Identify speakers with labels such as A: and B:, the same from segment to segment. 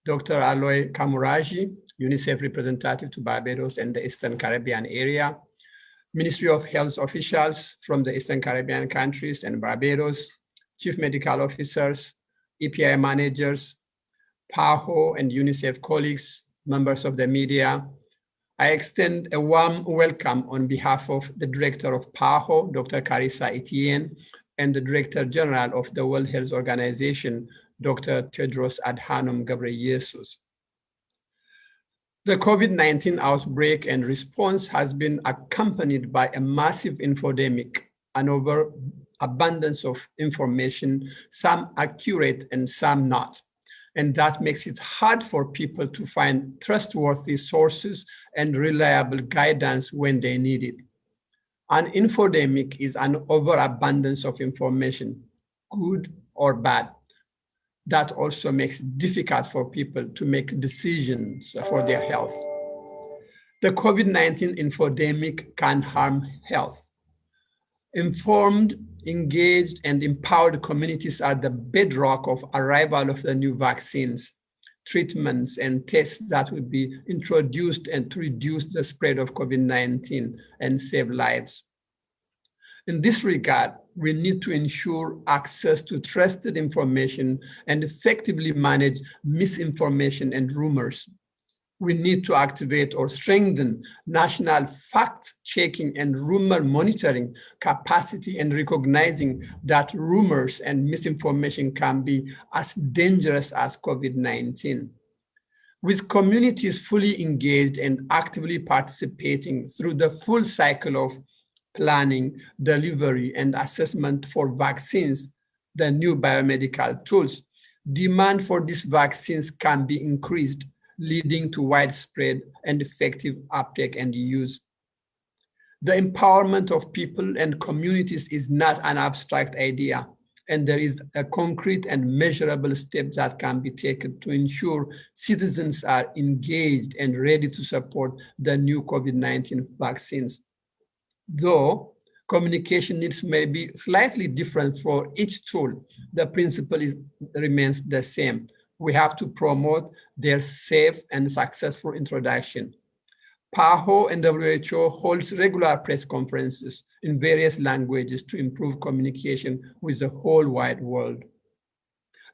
A: Dr. Aloy Kamuraji, UNICEF representative to Barbados and the Eastern Caribbean area, Ministry of Health officials from the Eastern Caribbean countries and Barbados, chief medical officers, EPI managers, PAHO and UNICEF colleagues, members of the media. I extend a warm welcome on behalf of the director of PAHO, Dr. Carissa Etienne, and the Director General of the World Health Organization, Dr. Tedros Adhanom Ghebreyesus. The COVID-19 outbreak and response has been accompanied by a massive infodemic, an overabundance of information, some accurate and some not. And that makes it hard for people to find trustworthy sources and reliable guidance when they need it. An infodemic is an overabundance of information, good or bad. That also makes it difficult for people to make decisions for their health. The COVID-19 infodemic can harm health. Informed, engaged, and empowered communities are the bedrock of arrival of the new vaccines, treatments, and tests that will be introduced and to reduce the spread of COVID-19 and save lives. In this regard, we need to ensure access to trusted information and effectively manage misinformation and rumors. We need to activate or strengthen national fact-checking and rumor monitoring capacity and recognizing that rumors and misinformation can be as dangerous as COVID-19. With communities fully engaged and actively participating through the full cycle of planning, delivery, and assessment for vaccines, the new biomedical tools, demand for these vaccines can be increased, leading to widespread and effective uptake and use. The empowerment of people and communities is not an abstract idea, and there is a concrete and measurable step that can be taken to ensure citizens are engaged and ready to support the new COVID-19 vaccines. Though communication needs may be slightly different for each tool, the principle remains the same. We have to promote their safe and successful introduction. PAHO and WHO holds regular press conferences in various languages to improve communication with the whole wide world.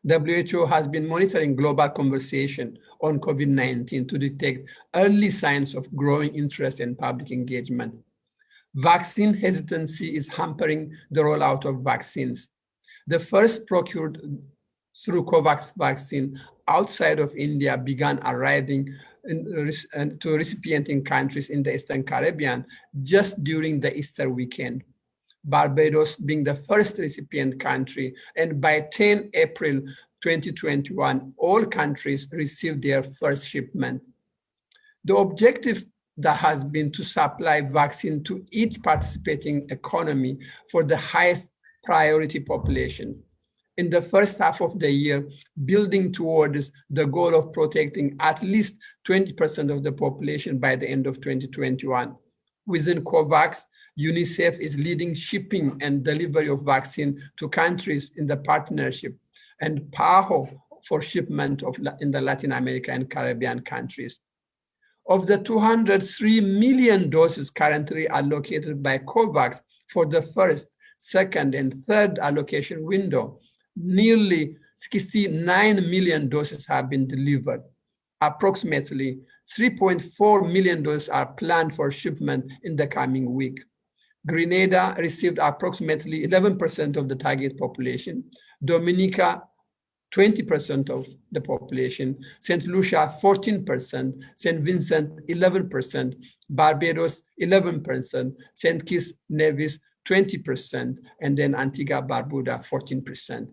A: WHO has been monitoring global conversation on COVID-19 to detect early signs of growing interest and public engagement. Vaccine hesitancy is hampering the rollout of vaccines. The first procured through COVAX vaccine outside of India began arriving to recipienting countries in the Eastern Caribbean just during the Easter weekend. Barbados being the first recipient country, and by 10 April 2021, all countries received their first shipment. The objective that has been to supply vaccine to each participating economy for the highest priority population. In the first half of the year, building towards the goal of protecting at least 20% of the population by the end of 2021. Within COVAX, UNICEF is leading shipping and delivery of vaccine to countries in the partnership, and PAHO for shipment in the Latin America and Caribbean countries. Of the 203 million doses currently allocated by COVAX for the first, second, and third allocation window, nearly 69 million doses have been delivered. Approximately 3.4 million doses are planned for shipment in the coming week. Grenada received approximately 11% of the target population, Dominica 20% of the population, St. Lucia 14%, St. Vincent 11%, Barbados 11%, St. Kitts Nevis 20%, and then Antigua Barbuda 14%.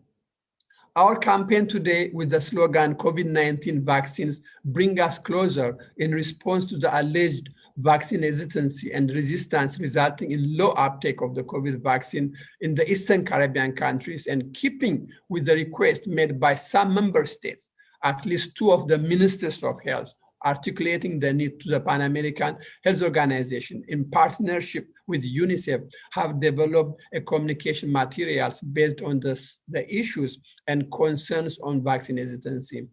A: Our campaign today with the slogan COVID-19 vaccines bring us closer in response to the alleged vaccine hesitancy and resistance resulting in low uptake of the COVID vaccine in the Eastern Caribbean countries, and keeping with the request made by some member states, at least two of the ministers of health, articulating the need to the Pan American Health Organization in partnership with UNICEF have developed a communication materials based on the issues and concerns on vaccine hesitancy.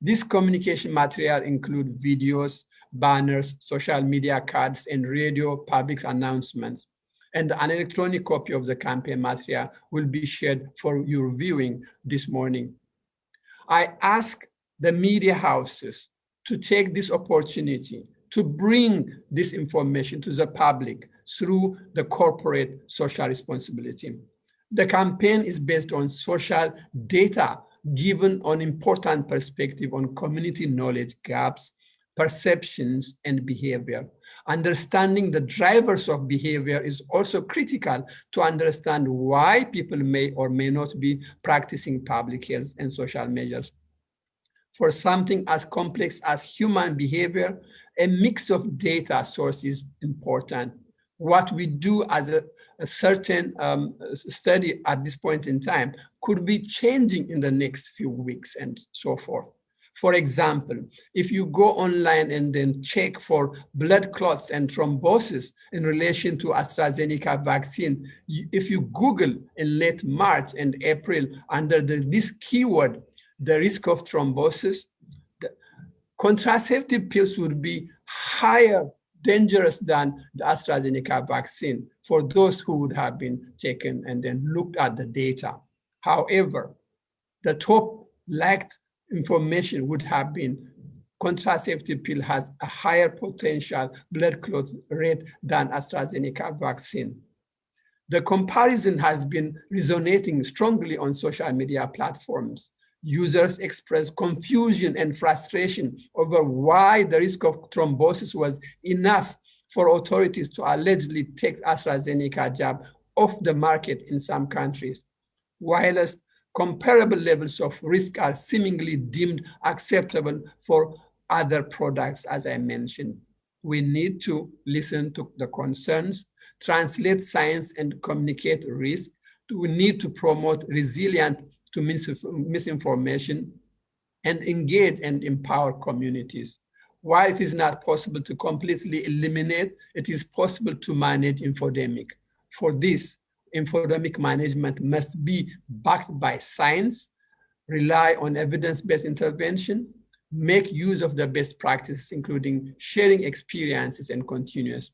A: This communication material include videos, banners, social media cards, and radio public announcements. And an electronic copy of the campaign material will be shared for your viewing this morning. I ask the media houses to take this opportunity to bring this information to the public through the corporate social responsibility. The campaign is based on social data given an important perspective on community knowledge gaps, perceptions, and behavior. Understanding the drivers of behavior is also critical to understand why people may or may not be practicing public health and social measures. For something as complex as human behavior, a mix of data sources is important. What we do as a certain study at this point in time could be changing in the next few weeks and so forth. For example, if you go online and then check for blood clots and thrombosis in relation to AstraZeneca vaccine, if you Google in late March and April under this keyword, the risk of thrombosis, the contraceptive pills would be higher, dangerous than the AstraZeneca vaccine for those who would have been taken and then looked at the data. However, the top lacked information would have been contraceptive pill has a higher potential blood clot rate than AstraZeneca vaccine. The comparison has been resonating strongly on social media platforms. Users express confusion and frustration over why the risk of thrombosis was enough for authorities to allegedly take AstraZeneca jab off the market in some countries, whilst comparable levels of risk are seemingly deemed acceptable for other products, as I mentioned. We need to listen to the concerns, translate science and communicate risk. We need to promote resilience to misinformation and engage and empower communities. While it is not possible to completely eliminate, it is possible to manage infodemic. For this, infodemic management must be backed by science, rely on evidence-based intervention, make use of the best practices, including sharing experiences and continuous.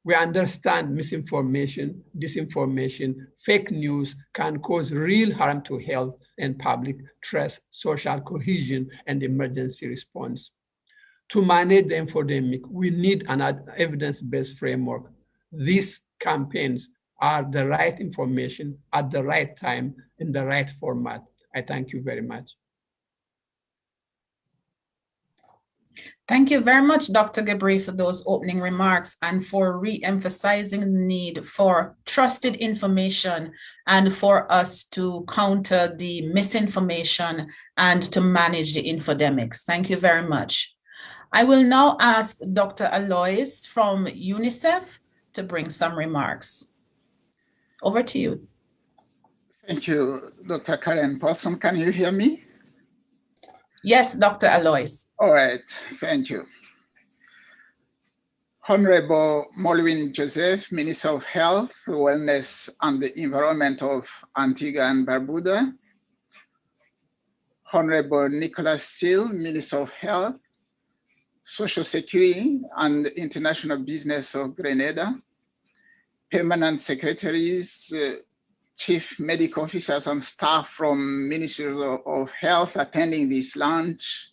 A: We understand misinformation, disinformation, fake news can cause real harm to health and public trust, social cohesion, and emergency response. To manage the infodemic, we need an evidence-based framework. These campaigns are the right information at the right time in the right format. I thank you very much.
B: Thank you very much, Dr. Gabri, for those opening remarks and for re-emphasizing the need for trusted information and for us to counter the misinformation and to manage the infodemics. Thank you very much. I will now ask Dr. Alois from UNICEF to bring some remarks. Over to you.
C: Thank you, Dr. Karen Paulson. Can you hear me?
B: Yes, Dr. Alois.
C: All right, thank you. Honorable Molwin Joseph, Minister of Health, Wellness and the Environment of Antigua and Barbuda. Honorable Nicholas Steele, Minister of Health, Social Security and International Business of Grenada. Permanent Secretaries, Chief Medical Officers and staff from Ministries of Health attending this lunch,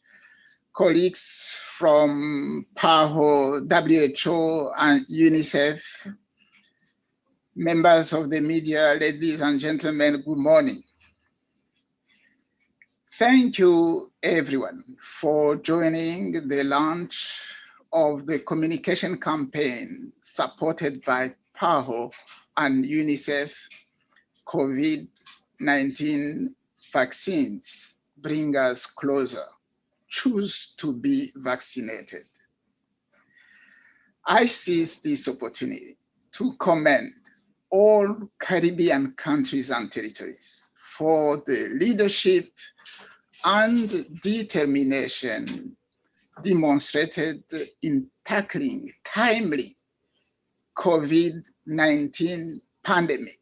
C: colleagues from PAHO-WHO and UNICEF, members of the media, ladies and gentlemen, good morning. Thank you everyone for joining the launch of the communication campaign supported by PAHO and UNICEF. COVID-19 vaccines bring us closer. Choose to be vaccinated. I seize this opportunity to commend all Caribbean countries and territories for the leadership and determination demonstrated in tackling timely COVID-19 pandemic.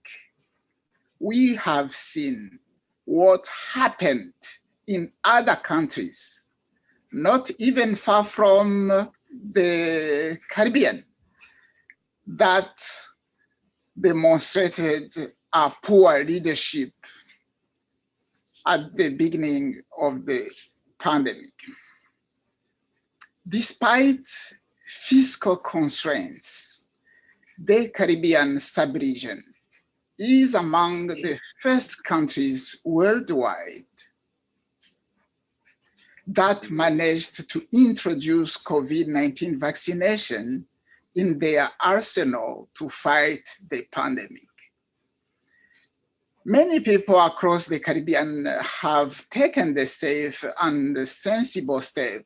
C: We have seen what happened in other countries not even far from the Caribbean, that demonstrated a poor leadership at the beginning of the pandemic. Despite fiscal constraints, the Caribbean sub-region is among the first countries worldwide that managed to introduce COVID-19 vaccination in their arsenal to fight the pandemic. Many people across the Caribbean have taken the safe and sensible step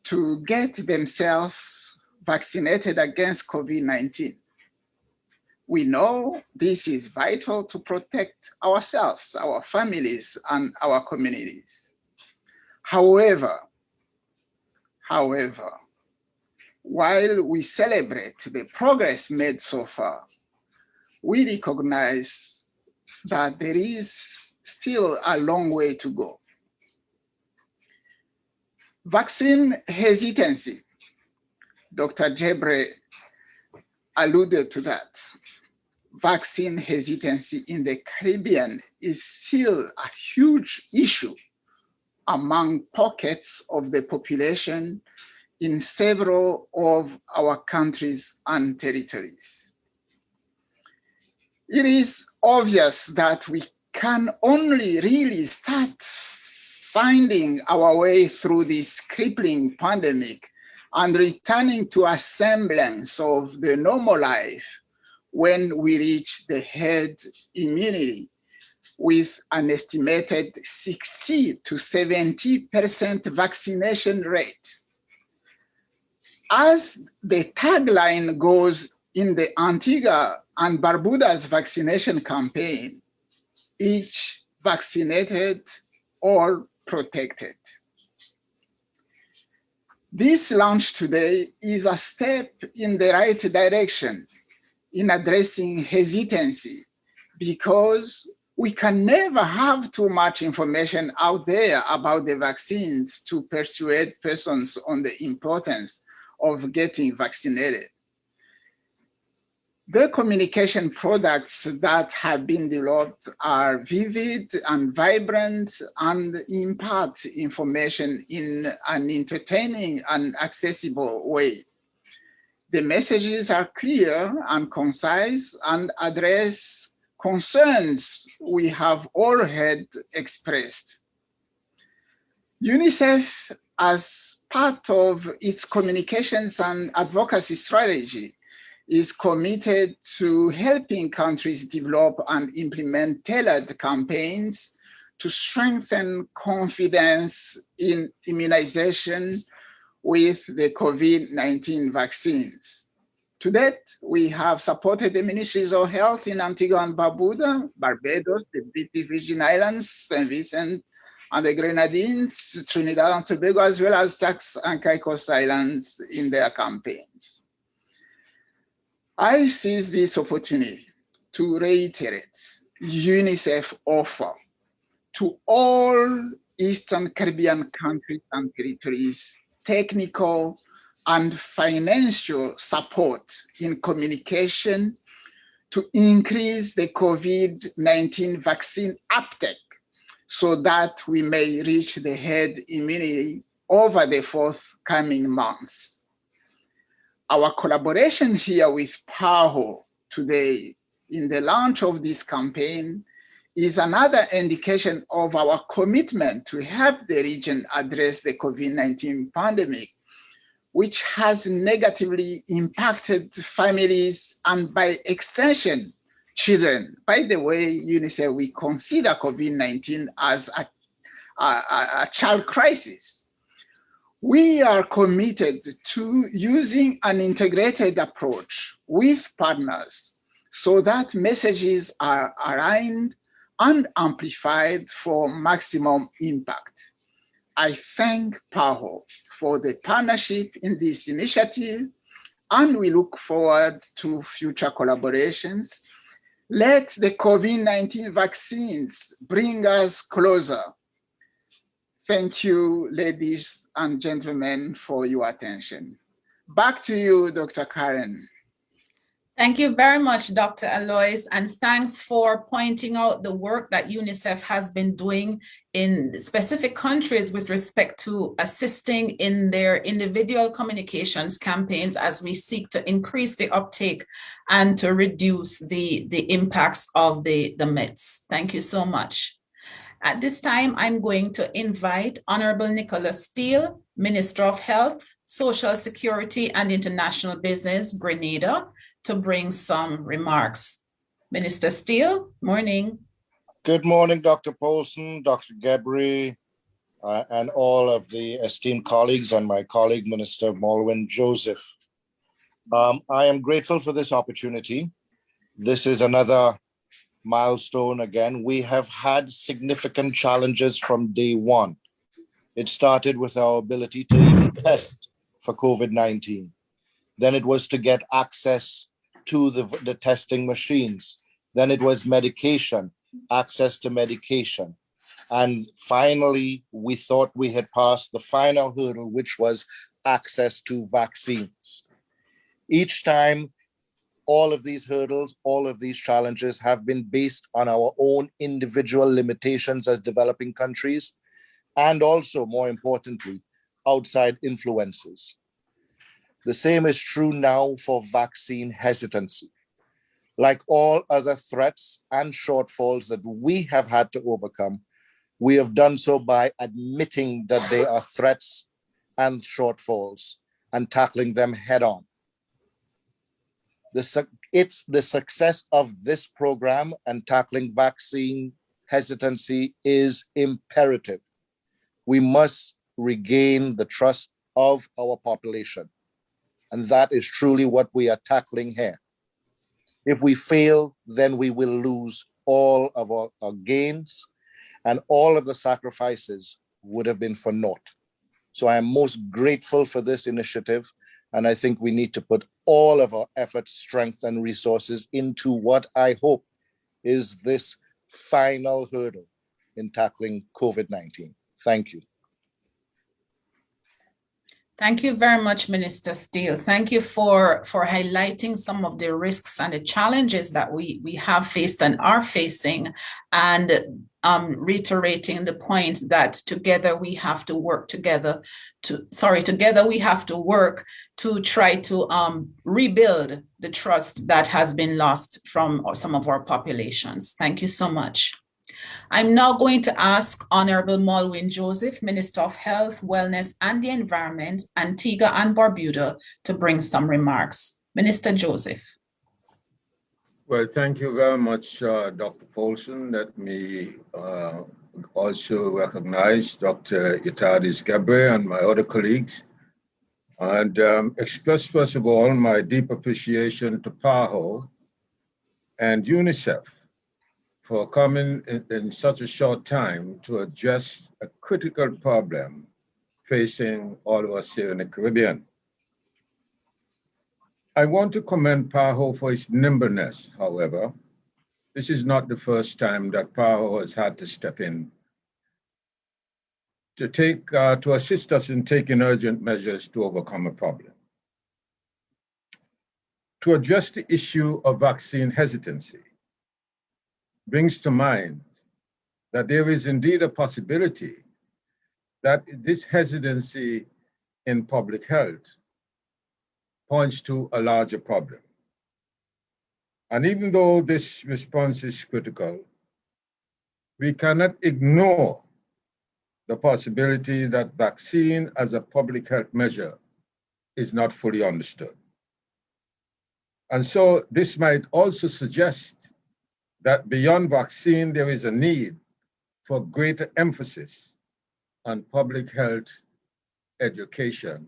C: to get themselves vaccinated against COVID-19. We know this is vital to protect ourselves, our families, and our communities. However, while we celebrate the progress made so far, we recognize that there is still a long way to go. Vaccine hesitancy, Dr. Gebre alluded to that. Vaccine hesitancy in the Caribbean is still a huge issue among pockets of the population in several of our countries and territories. It is obvious that we can only really start finding our way through this crippling pandemic and returning to a semblance of the normal life when we reach the herd immunity with an estimated 60 to 70% vaccination rate. As the tagline goes in the Antigua and Barbados vaccination campaign, each vaccinated, all protected. This launch today is a step in the right direction in addressing hesitancy, because we can never have too much information out there about the vaccines to persuade persons on the importance of getting vaccinated. The communication products that have been developed are vivid and vibrant and impart information in an entertaining and accessible way. The messages are clear and concise and address concerns we have all heard expressed. UNICEF, as part of its communications and advocacy strategy, is committed to helping countries develop and implement tailored campaigns to strengthen confidence in immunization with the COVID-19 vaccines. To date, we have supported the Ministries of Health in Antigua and Barbuda, Barbados, the British Virgin Islands, St. Vincent and the Grenadines, Trinidad and Tobago, as well as Turks and Caicos Islands in their campaigns. I seize this opportunity to reiterate UNICEF's offer to all Eastern Caribbean countries and territories technical and financial support in communication to increase the COVID-19 vaccine uptake so that we may reach the herd immunity over the forthcoming months. Our collaboration here with PAHO today in the launch of this campaign is another indication of our commitment to help the region address the COVID-19 pandemic, which has negatively impacted families and by extension, children. By the way, UNICEF, we consider COVID-19 as a child crisis. We are committed to using an integrated approach with partners so that messages are aligned and amplified for maximum impact. I thank PAHO for the partnership in this initiative, and we look forward to future collaborations. Let the COVID-19 vaccines bring us closer. Thank you, ladies and gentlemen, for your attention. Back to you, Dr. Karen.
B: Thank you very much, Dr. Alois, and thanks for pointing out the work that UNICEF has been doing in specific countries with respect to assisting in their individual communications campaigns as we seek to increase the uptake and to reduce the impacts of the myths. Thank you so much. At this time, I'm going to invite Honorable Nicholas Steele, Minister of Health, Social Security and International Business, Grenada, to bring some remarks. Minister Steele, morning.
D: Good morning, Dr. Paulson, Dr. Gebri, and all of the esteemed colleagues and my colleague, Minister Malwin Joseph. I am grateful for this opportunity. This is another milestone again. We have had significant challenges from day one. It started with our ability to even test for COVID-19. Then it was to get access to the testing machines. Then it was medication, access to medication. And finally, we thought we had passed the final hurdle, which was access to vaccines. Each time, all of these hurdles, all of these challenges have been based on our own individual limitations as developing countries, and also, more importantly, outside influences. The same is true now for vaccine hesitancy. Like all other threats and shortfalls that we have had to overcome, we have done so by admitting that they are threats and shortfalls and tackling them head on. It's the success of this program and tackling vaccine hesitancy is imperative. We must regain the trust of our population. And that is truly what we are tackling here. If we fail, then we will lose all of our gains, and all of the sacrifices would have been for naught. So I am most grateful for this initiative, and I think we need to put all of our efforts, strength, and resources into what I hope is this final hurdle in tackling COVID-19. Thank you.
B: Thank you very much, Minister Steele. Thank you for highlighting some of the risks and the challenges that we have faced and are facing, and reiterating the point that together we have to work together we have to work to try to rebuild the trust that has been lost from some of our populations. Thank you so much. I'm now going to ask Honorable Malwin Joseph, Minister of Health, Wellness and the Environment, Antigua and Barbuda, to bring some remarks. Minister Joseph.
E: Well, thank you very much, Dr. Paulson. Let me also recognize Dr. Itadis Gabriel and my other colleagues, and express, first of all, my deep appreciation to PAHO and UNICEF for coming in such a short time to address a critical problem facing all of us here in the Caribbean. I want to commend PAHO for its nimbleness, however. This is not the first time that PAHO has had to step in to assist us in taking urgent measures to overcome a problem. To address the issue of vaccine hesitancy brings to mind that there is indeed a possibility that this hesitancy in public health points to a larger problem. And even though this response is critical, we cannot ignore the possibility that vaccine as a public health measure is not fully understood. And so this might also suggest that beyond vaccine, there is a need for greater emphasis on public health education,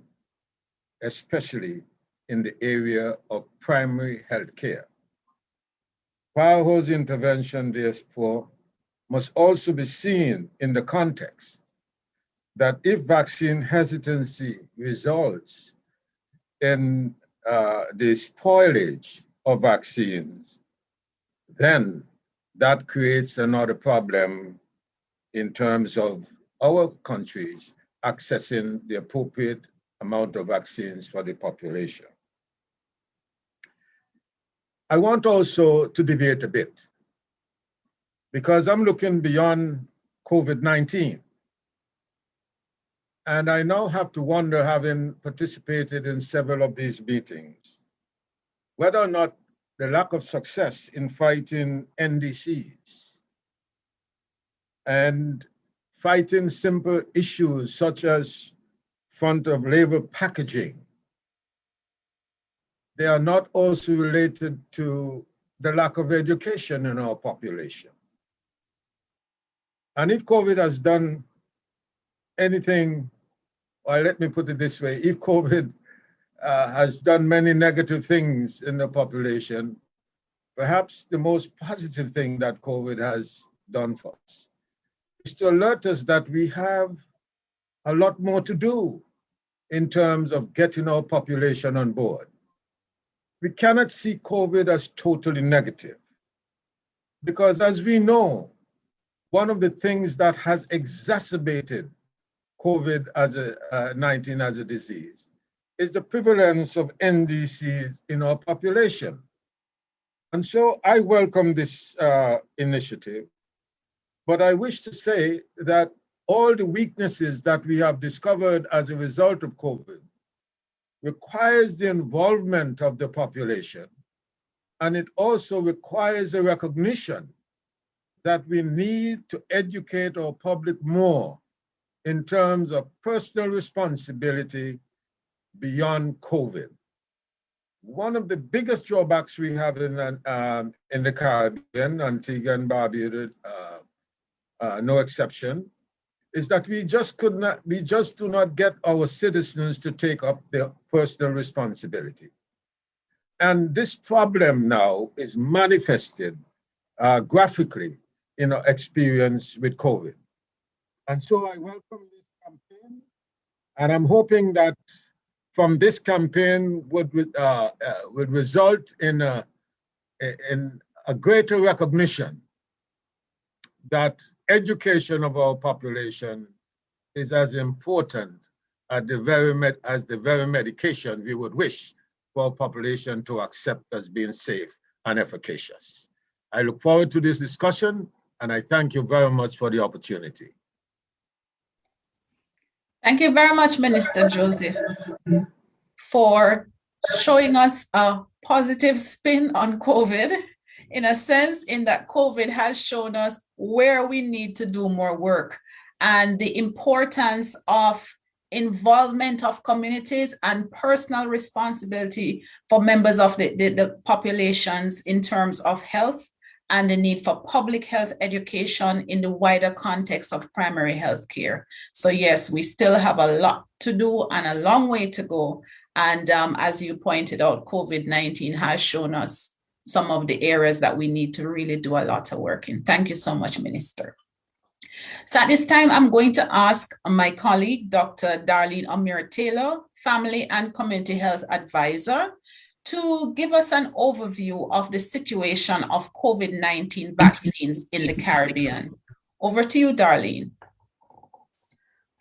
E: especially in the area of primary health care. PAHO's intervention, therefore, must also be seen in the context that if vaccine hesitancy results in the spoilage of vaccines, then that creates another problem in terms of our countries accessing the appropriate amount of vaccines for the population. I want also to debate a bit, because I'm looking beyond COVID-19. And I now have to wonder, having participated in several of these meetings, whether or not the lack of success in fighting NDCs and fighting simple issues such as front of labor packaging, they are not also related to the lack of education in our population. And if COVID has done anything, or let me put it this way, if COVID has done many negative things in the population, perhaps the most positive thing that COVID has done for us is to alert us that we have a lot more to do in terms of getting our population on board. We cannot see COVID as totally negative, because as we know, one of the things that has exacerbated COVID-19 as a disease is the prevalence of NDCs in our population. And so I welcome this initiative, but I wish to say that all the weaknesses that we have discovered as a result of COVID requires the involvement of the population, and it also requires a recognition that we need to educate our public more in terms of personal responsibility beyond COVID. One of the biggest drawbacks we have in the Caribbean, Antigua and Barbados, no exception, is that we just do not get our citizens to take up their personal responsibility. And this problem now is manifested graphically in our experience with COVID. And so I welcome this campaign, and I'm hoping that from this campaign would result in a greater recognition that education of our population is as important as the very medication we would wish for our population to accept as being safe and efficacious. I look forward to this discussion, and I thank you very much for the opportunity.
B: Thank you very much, Minister Joseph, for showing us a positive spin on COVID, in a sense, in that COVID has shown us where we need to do more work and the importance of involvement of communities and personal responsibility for members of the populations in terms of health, and the need for public health education in the wider context of primary health care. So yes, we still have a lot to do and a long way to go. And as you pointed out, COVID-19 has shown us some of the areas that we need to really do a lot of work in. Thank you so much, Minister. So at this time, I'm going to ask my colleague, Dr. Darlene Amir-Taylor, Family and Community Health Advisor, to give us an overview of the situation of COVID-19 vaccines in the Caribbean. Over to you, Darlene.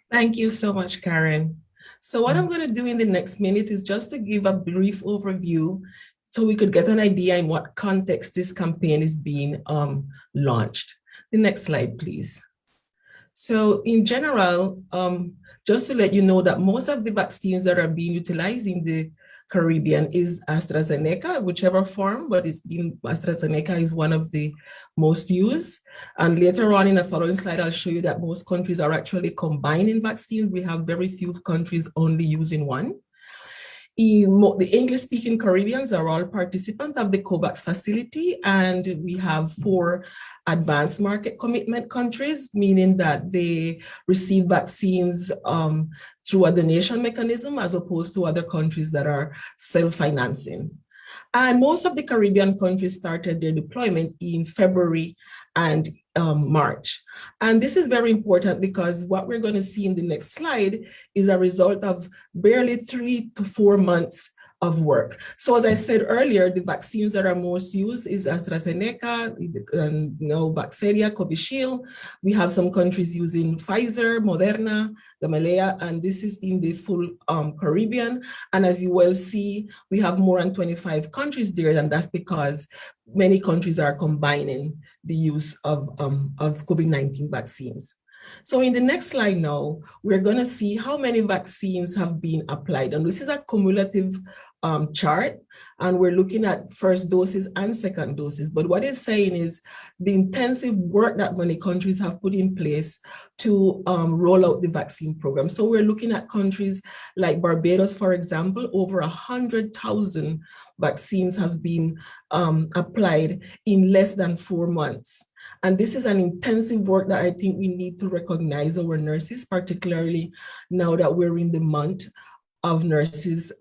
F: Thank you so much, Karen. So what I'm going to do in the next minute is just to give a brief overview so we could get an idea in what context this campaign is being launched. The next slide, please. So in general, just to let you know that most of the vaccines that are being utilized in the Caribbean is AstraZeneca, whichever form, but AstraZeneca is one of the most used. And later on in the following slide, I'll show you that most countries are actually combining vaccines. We have very few countries only using one. The English-speaking Caribbeans are all participants of the COVAX facility, and we have 4 advanced market commitment countries, meaning that they receive vaccines through a donation mechanism as opposed to other countries that are self-financing. And most of the Caribbean countries started their deployment in February and March. And this is very important because what we're going to see in the next slide is a result of barely 3 to 4 months work. So as I said earlier, the vaccines that are most used is AstraZeneca, and Vaxeria, Covishield. We have some countries using Pfizer, Moderna, Gamaleya, and this is in the full Caribbean. And as you will see, we have more than 25 countries there, and that's because many countries are combining the use of COVID-19 vaccines. So in the next slide now, we're going to see how many vaccines have been applied. And this is a cumulative chart, and we're looking at first doses and second doses. But what it's saying is the intensive work that many countries have put in place to roll out the vaccine program. So we're looking at countries like Barbados, for example. Over 100,000 vaccines have been applied in less than 4 months. And this is an intensive work that I think we need to recognize our nurses, particularly now that we're in the month of nurses,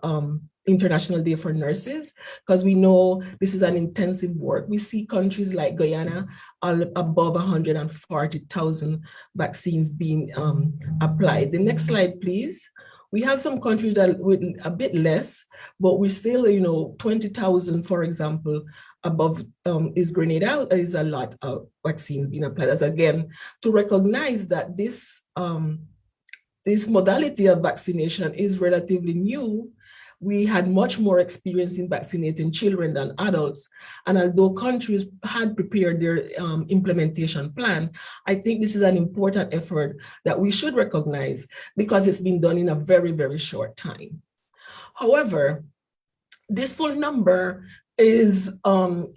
F: International Day for Nurses, because we know this is an intensive work. We see countries like Guyana above 140,000 vaccines being applied. The next slide, please. We have some countries that with a bit less, but we still, 20,000, for example, above is Grenada, is a lot of vaccine being applied. That's again, to recognize that this modality of vaccination is relatively new. We had much more experience in vaccinating children than adults. And although countries had prepared their implementation plan, I think this is an important effort that we should recognize because it's been done in a very, very short time. However, this full number is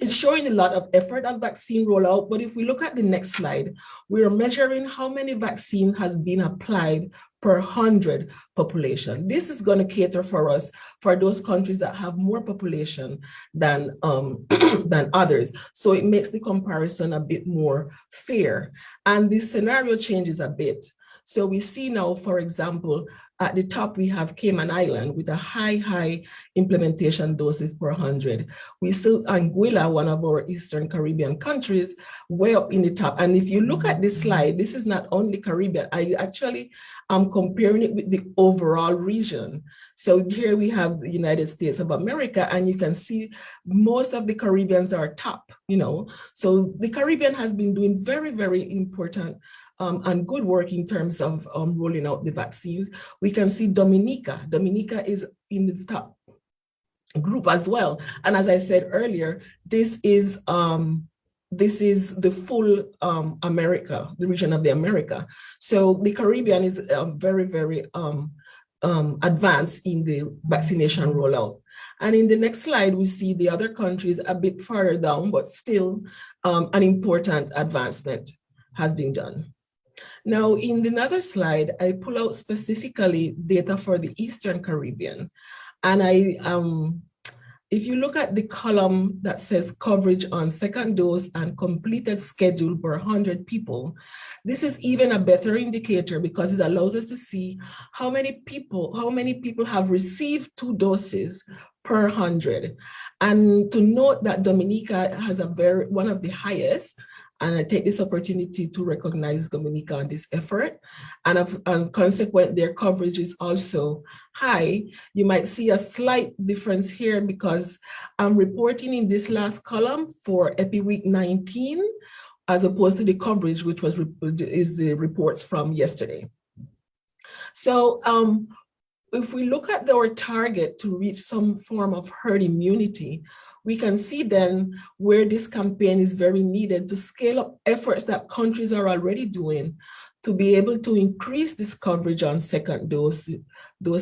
F: showing a lot of effort at vaccine rollout. But if we look at the next slide, we are measuring how many vaccine has been applied per 100 population. This is going to cater for us for those countries that have more population than others. So it makes the comparison a bit more fair. And the scenario changes a bit. So we see now, for example, at the top, we have Cayman Island with a high implementation doses per 100. We see Anguilla, one of our Eastern Caribbean countries, way up in the top. And if you look at this slide, this is not only Caribbean. I actually am comparing it with the overall region. So here we have the United States of America, and you can see most of the Caribbeans are top, So the Caribbean has been doing very, very important and good work in terms of rolling out the vaccines. We can see Dominica. Dominica is in the top group as well. And as I said earlier, this is the full America, the region of the America. So the Caribbean is very, very advanced in the vaccination rollout. And in the next slide, we see the other countries a bit further down, but still an important advancement has been done. Now, in another slide, I pull out specifically data for the Eastern Caribbean. And if you look at the column that says coverage on second dose and completed schedule per 100 people, this is even a better indicator because it allows us to see how many people have received 2 doses per 100. And to note that Dominica has one of the highest. And I take this opportunity to recognize Dominica on this effort. And consequent, their coverage is also high. You might see a slight difference here because I'm reporting in this last column for Epi Week 19, as opposed to the coverage, which is the reports from yesterday. So if we look at our target to reach some form of herd immunity, we can see then where this campaign is very needed to scale up efforts that countries are already doing to be able to increase this coverage on second dose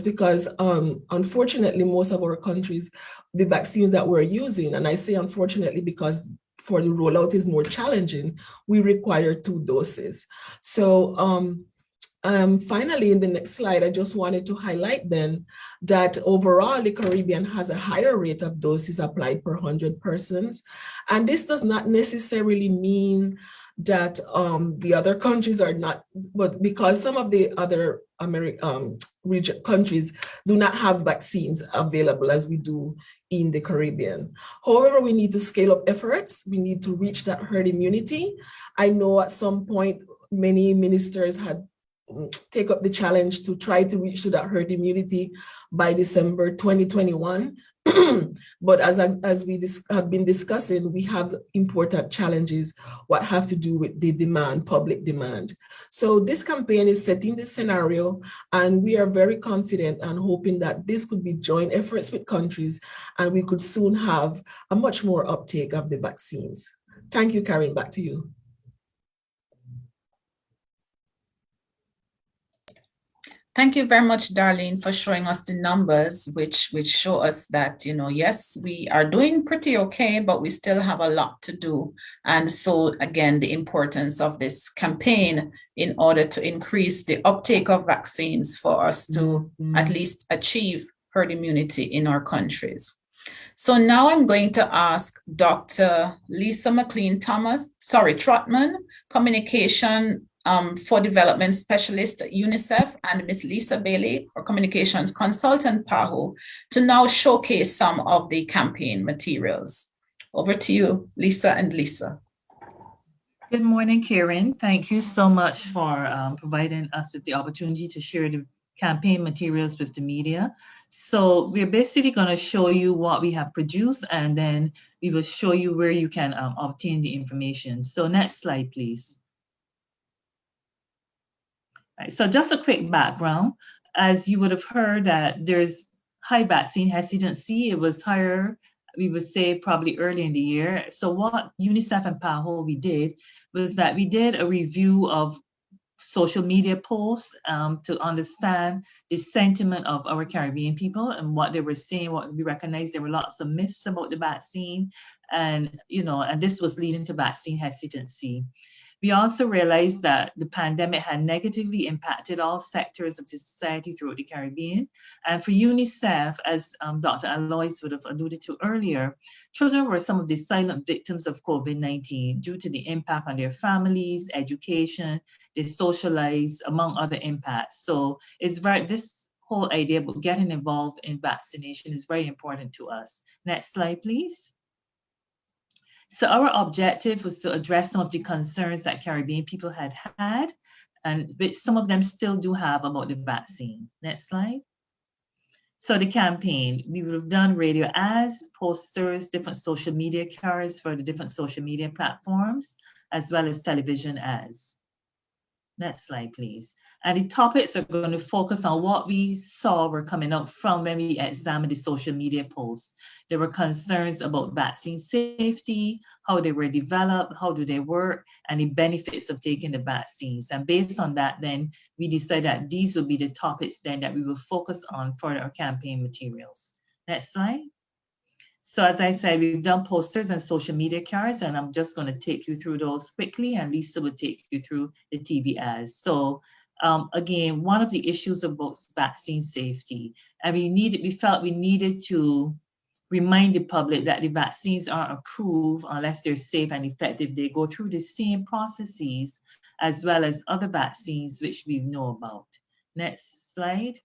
F: because unfortunately, most of our countries, the vaccines that we're using, and I say unfortunately because for the rollout is more challenging, we require 2 doses. So finally, in the next slide, I just wanted to highlight then that overall, the Caribbean has a higher rate of doses applied per 100 persons. And this does not necessarily mean that the other countries are not, but because some of the other countries do not have vaccines available as we do in the Caribbean. However, we need to scale up efforts. We need to reach that herd immunity. I know at some point, many ministers had take up the challenge to try to reach to that herd immunity by December 2021. But as we have been discussing, we have important challenges what have to do with the demand, public demand. So this campaign is setting this scenario, and we are very confident and hoping that this could be joint efforts with countries, and we could soon have a much more uptake of the vaccines. Thank you, Karen, back to you.
B: Thank you very much, Darlene, for showing us the numbers, which show us that, yes, we are doing pretty okay, but we still have a lot to do. And so, again, the importance of this campaign in order to increase the uptake of vaccines for us to at least achieve herd immunity in our countries. So now I'm going to ask Dr. Lisa Trotman, Communication for Development Specialist at UNICEF, and Ms. Lisa Bailey, our Communications Consultant, PAHO, to now showcase some of the campaign materials. Over to you, Lisa and Lisa.
G: Good morning, Karen. Thank you so much for providing us with the opportunity to share the campaign materials with the media. So we're basically going to show you what we have produced, and then we will show you where you can obtain the information. So next slide, please. Right, so just a quick background. As you would have heard, that there's high vaccine hesitancy. It was higher, we would say, probably early in the year. So what UNICEF and PAHO we did was that we did a review of social media posts to understand the sentiment of our Caribbean people and what they were saying. What we recognized, there were lots of myths about the vaccine, and and this was leading to vaccine hesitancy. We also realized that the pandemic had negatively impacted all sectors of the society throughout the Caribbean. And for UNICEF, as Dr. Alois would have alluded to earlier, children were some of the silent victims of COVID-19 due to the impact on their families, education, their social lives, among other impacts. So this whole idea about getting involved in vaccination is very important to us. Next slide, please. So our objective was to address some of the concerns that Caribbean people had, and which some of them still do have about the vaccine. Next slide. So the campaign, we would have done radio ads, posters, different social media cards for the different social media platforms, as well as television ads. Next slide, please. And the topics are going to focus on what we saw were coming up from when we examined the social media posts. There were concerns about vaccine safety, how they were developed, how do they work, and the benefits of taking the vaccines. And based on that, then we decided that these will be the topics then that we will focus on for our campaign materials. Next slide. So as I said, we've done posters and social media cards, and I'm just going to take you through those quickly, and Lisa will take you through the TV ads. So again, one of the issues about vaccine safety, and we felt we needed to remind the public that the vaccines aren't approved unless they're safe and effective. They go through the same processes as well as other vaccines which we know about. Next slide.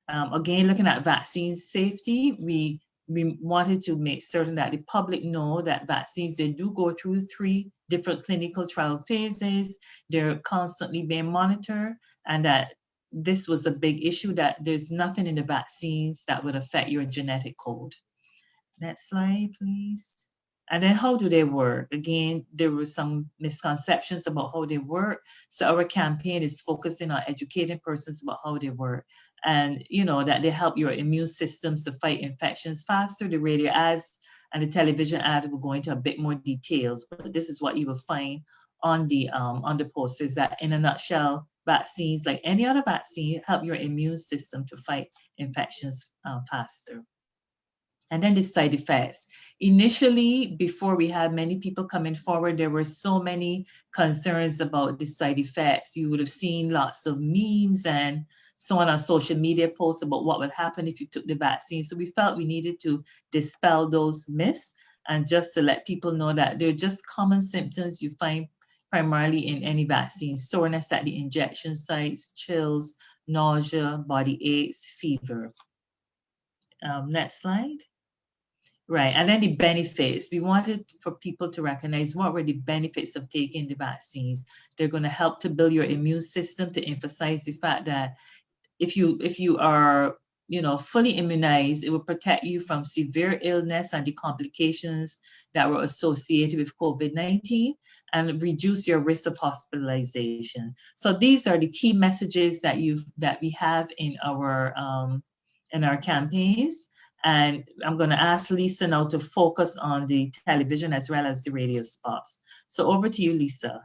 G: Again, looking at vaccine safety, we wanted to make certain that the public know that vaccines, they do go through 3 different clinical trial phases. They're constantly being monitored, and that this was a big issue, that there's nothing in the vaccines that would affect your genetic code. Next slide, please. And then how do they work? Again, there were some misconceptions about how they work. So our campaign is focusing on educating persons about how they work, and that they help your immune systems to fight infections faster. The radio ads and the television ads will go into a bit more details, but this is what you will find on the posters, that in a nutshell, vaccines, like any other vaccine, help your immune system to fight infections faster. And then the side effects. Initially, before we had many people coming forward, there were so many concerns about the side effects. You would have seen lots of memes and so on social media posts about what would happen if you took the vaccine. So we felt we needed to dispel those myths, and just to let people know that they're just common symptoms you find primarily in any vaccine: soreness at the injection sites, chills, nausea, body aches, fever. Next slide. Right, and then the benefits. We wanted for people to recognize what were the benefits of taking the vaccines. They're going to help to build your immune system, to emphasize the fact that if you are fully immunized, it will protect you from severe illness and the complications that were associated with COVID-19 and reduce your risk of hospitalization. So these are the key messages that we have in our campaigns. And I'm going to ask Lisa now to focus on the television as well as the radio spots. So over to you, Lisa.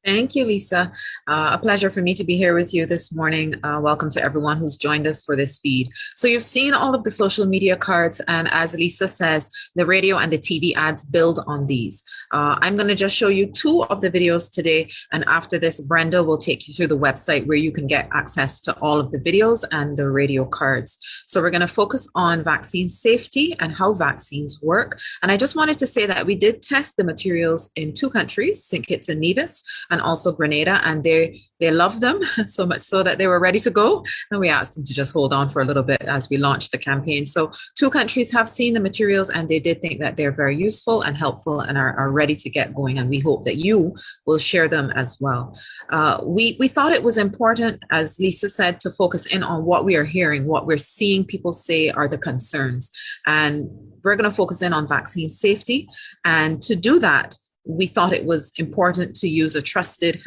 H: Thank you, Lisa. A pleasure for me to be here with you this morning. Welcome to everyone who's joined us for this feed. So you've seen all of the social media cards, and as Lisa says, the radio and the TV ads build on these. I'm going to just show you 2 of the videos today, and after this, Brenda will take you through the website where you can get access to all of the videos and the radio cards. So we're going to focus on vaccine safety and how vaccines work. And I just wanted to say that we did test the materials in 2 countries, St. Kitts and Nevis, and also Grenada, and they loved them so much so that they were ready to go, and we asked them to just hold on for a little bit as we launched the campaign. So 2 countries have seen the materials, and they did think that they're very useful and helpful and are ready to get going, and we hope that you will share them as well. We thought it was important, as Lisa said, to focus in on what we are hearing, what we're seeing people say are the concerns, and we're going to focus in on vaccine safety. And to do that, we thought it was important to use a trusted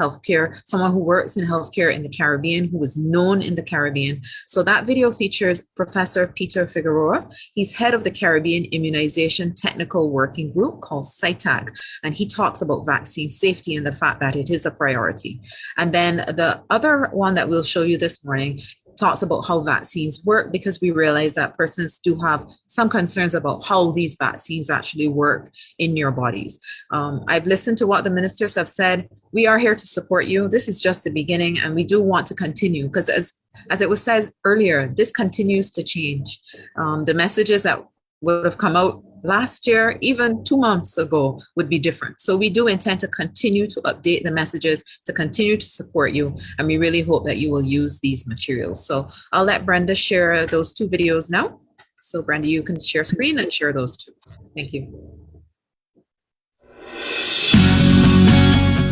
H: someone who works in healthcare in the Caribbean, who is known in the Caribbean. So that video features Professor Peter Figueroa. He's head of the Caribbean Immunization Technical Working Group called CITAG, and he talks about vaccine safety and the fact that it is a priority. And then the other one that we'll show you this morning talks about how vaccines work, because we realize that persons do have some concerns about how these vaccines actually work in your bodies. I've listened to what the ministers have said. We are here to support you. This is just the beginning, and we do want to continue, because as it was said earlier, this continues to change. The messages that would have come out last year, even 2 months ago, would be different. So we do intend to continue to update the messages, to continue to support you, and we really hope that you will use these materials. So I'll let Brenda share those 2 videos now. So Brenda, you can share screen and share those 2. Thank you.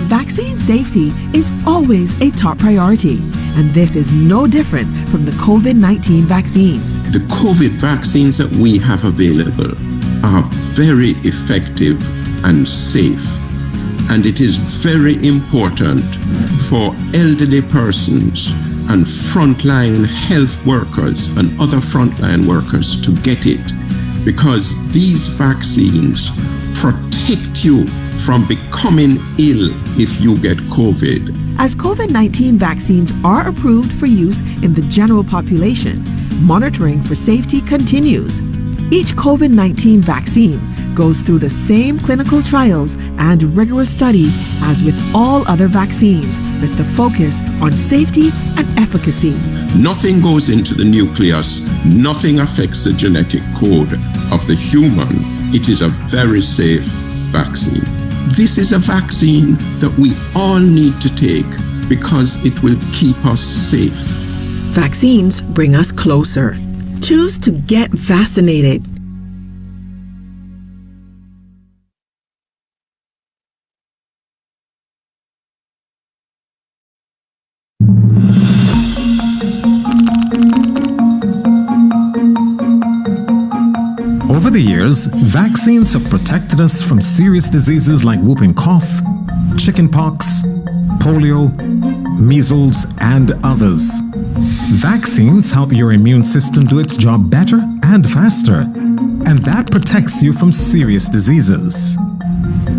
I: Vaccine safety is always a top priority, and this is no different from the COVID-19 vaccines.
J: The COVID vaccines that we have available are very effective and safe, and it is very important for elderly persons and frontline health workers and other frontline workers to get it, because these vaccines protect you from becoming ill if you get COVID.
I: As COVID-19 vaccines are approved for use in the general population, monitoring for safety continues. Each COVID-19 vaccine goes through the same clinical trials and rigorous study as with all other vaccines, with the focus on safety and efficacy.
J: Nothing goes into the nucleus, nothing affects the genetic code of the human. It is a very safe vaccine. This is a vaccine that we all need to take because it will keep us safe.
I: Vaccines bring us closer. Choose to get vaccinated.
K: Over the years, vaccines have protected us from serious diseases like whooping cough, chickenpox, polio, measles, and others. Vaccines help your immune system do its job better and faster, and that protects you from serious diseases.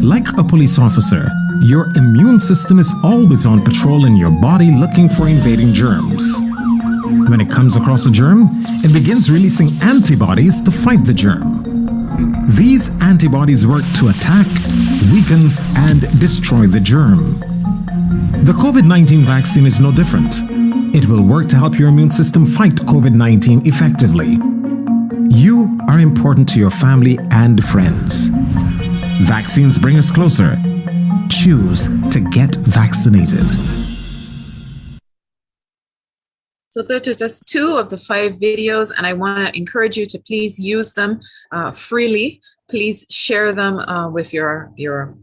K: Like a police officer, your immune system is always on patrol in your body looking for invading germs. When it comes across a germ, it begins releasing antibodies to fight the germ. These antibodies work to attack, weaken, and destroy the germ. The COVID-19 vaccine is no different. It will work to help your immune system fight COVID-19 effectively. You are important to your family and friends. Vaccines bring us closer. Choose to get vaccinated.
H: So those are just 2 of the 5 videos, and I want to encourage you to please use them freely. Please share them with your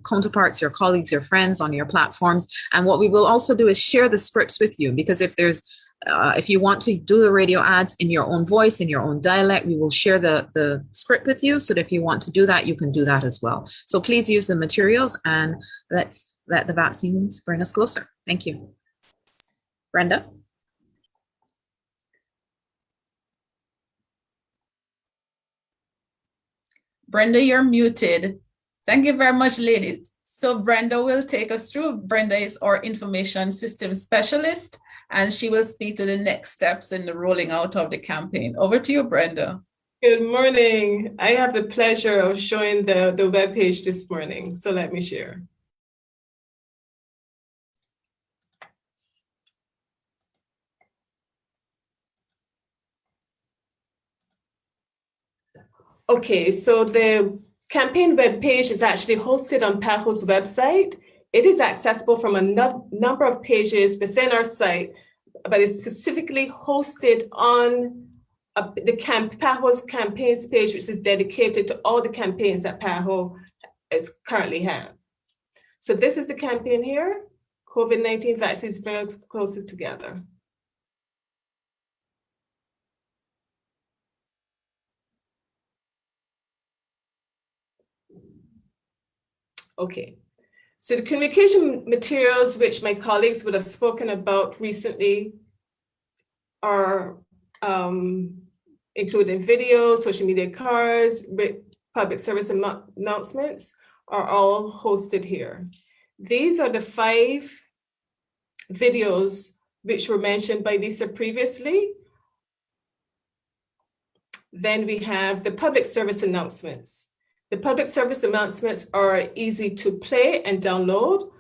H: counterparts, your colleagues, your friends on your platforms. And what we will also do is share the scripts with you, because if there's if you want to do the radio ads in your own voice, in your own dialect, we will share the script with you. So that if you want to do that, you can do that as well. So please use the materials and let's let the vaccines bring us closer. Thank you. Brenda?
B: Brenda, you're muted. Thank you very much, ladies. So Brenda will take us through. Brenda is our information systems specialist, and she will speak to the next steps in the rolling out of the campaign. Over to you, Brenda.
F: Good morning. I have the pleasure of showing the webpage this morning. So let me share. Okay, so the campaign webpage is actually hosted on PAHO's website. It is accessible from a number of pages within our site, but it's specifically hosted on the PAHO's campaigns page, which is dedicated to all the campaigns that PAHO is currently have. So this is the campaign here, COVID-19 vaccines bring us closer together. Okay, so the communication materials which my colleagues would have spoken about recently are including videos, social media cards, public service announcements are all hosted here. These are the 5 videos which were mentioned by Lisa previously. Then we have the public service announcements. The public service announcements are easy to play and download.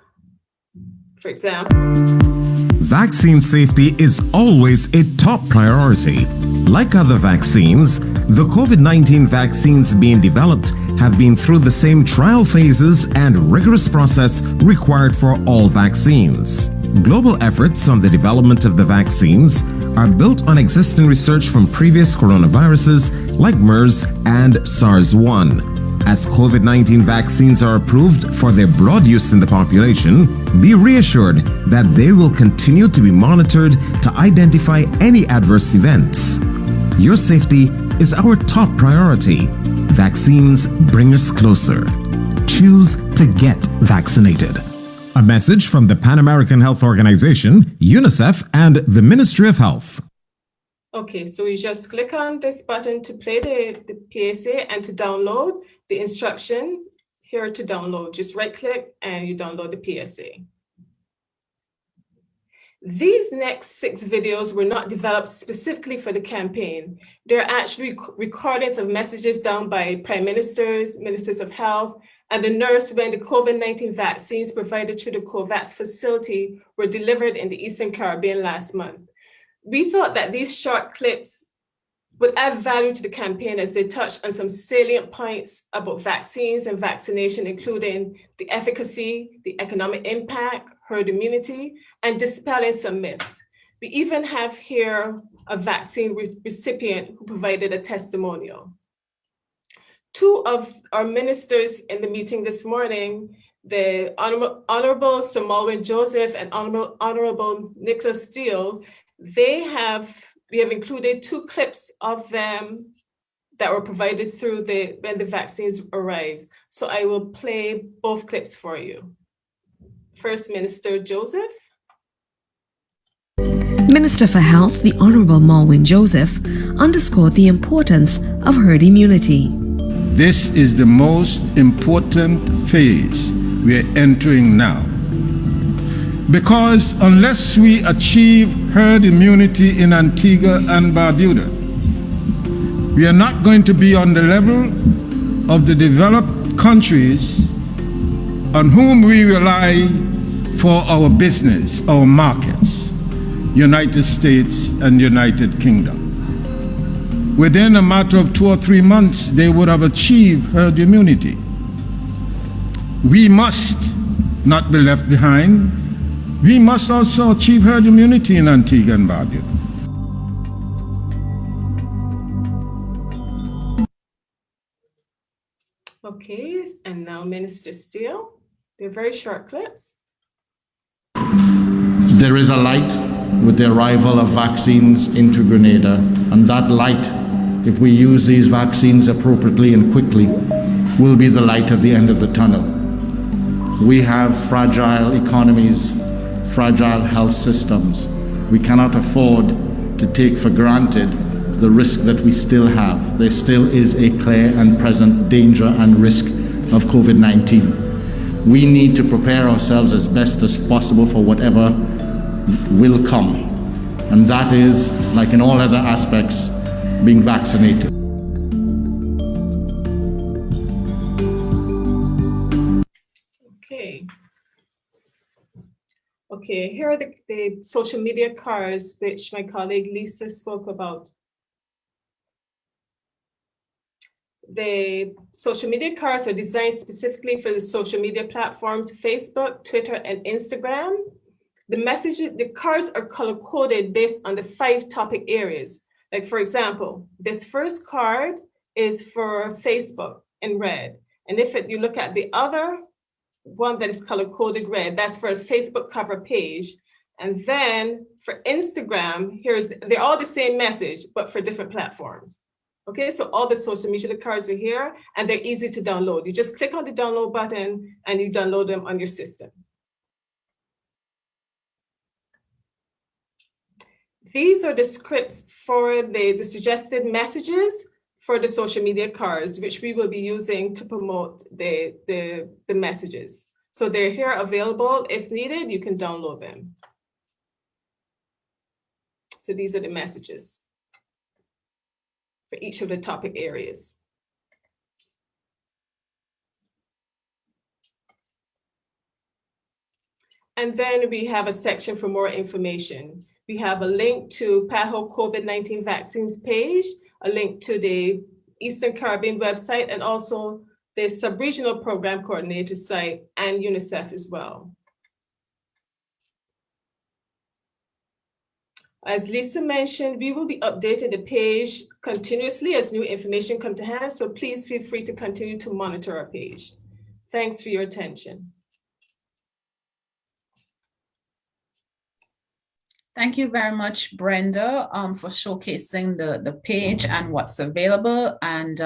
F: For example,
K: Vaccine safety is always a top priority. Like other vaccines, the COVID-19 vaccines being developed have been through the same trial phases and rigorous process required for all vaccines. Global efforts on the development of the vaccines are built on existing research from previous coronaviruses like MERS and SARS-1. As COVID-19 vaccines are approved for their broad use in the population, be reassured that they will continue to be monitored to identify any adverse events. Your safety is our top priority. Vaccines bring us closer. Choose to get vaccinated. A message from the Pan American Health Organization, UNICEF, and the Ministry of Health.
F: okay, so you just click on this button to play the PSA and to download the instruction here to download. Just right click and you download the PSA. These next 6 videos were not developed specifically for the campaign. They're actually recordings of messages done by prime ministers, ministers of health, and the nurse when the COVID-19 vaccines provided through the COVAX facility were delivered in the Eastern Caribbean last month. We thought that these short clips would add value to the campaign as they touch on some salient points about vaccines and vaccination, including the efficacy, the economic impact, herd immunity, and dispelling some myths. We even have here a vaccine recipient who provided a testimonial. 2 of our ministers in the meeting this morning, the Honorable Sir Malwin Joseph and Honorable Nicholas Steele, we have included 2 clips of them that were provided through when the vaccines arrives. So I will play both clips for you. First, Minister Joseph.
I: Minister for Health, the Honorable Malwin Joseph, underscored the importance of herd immunity.
E: This is the most important phase we are entering now. Because unless we achieve herd immunity in Antigua and Barbuda, we are not going to be on the level of the developed countries on whom we rely for our business, our markets, United States and United Kingdom. Within a matter of 2 or 3 months, they would have achieved herd immunity. We must not be left behind. We must also achieve herd immunity in Antigua and Barbuda.
F: Okay, and now Minister Steele. They're very short clips.
J: There is a light
L: with the arrival of vaccines into Grenada. And that light, if we use these vaccines appropriately and quickly, will be the light at the end of the tunnel. We have fragile economies, fragile health systems. We cannot afford to take for granted the risk that we still have. There still is a clear and present danger and risk of COVID-19. We need to prepare ourselves as best as possible for whatever will come. And that is, like in all other aspects, being vaccinated.
F: Okay, here are the social media cards which my colleague Lisa spoke about. The social media cards are designed specifically for the social media platforms, Facebook, Twitter, and Instagram. The cards are color-coded based on the 5 topic areas. Like, for example, this first card is for Facebook in red. And if you look at the other one that is color-coded red, that's for a Facebook cover page. And then for Instagram, they're all the same message, but for different platforms. Okay, so all the social media cards are here and they're easy to download. You just click on the download button and you download them on your system. These are the scripts for the suggested messages for the social media cards, which we will be using to promote the messages. So they're here available. If needed, you can download them. So these are the messages for each of the topic areas. And then we have a section for more information. We have a link to PAHO COVID-19 vaccines page, a link to the Eastern Caribbean website, and also the sub-regional program coordinator site and UNICEF as well. As Lisa mentioned, we will be updating the page continuously as new information comes to hand, so please feel free to continue to monitor our page. Thanks for your attention.
B: Thank you very much, Brenda, for showcasing the page and what's available, and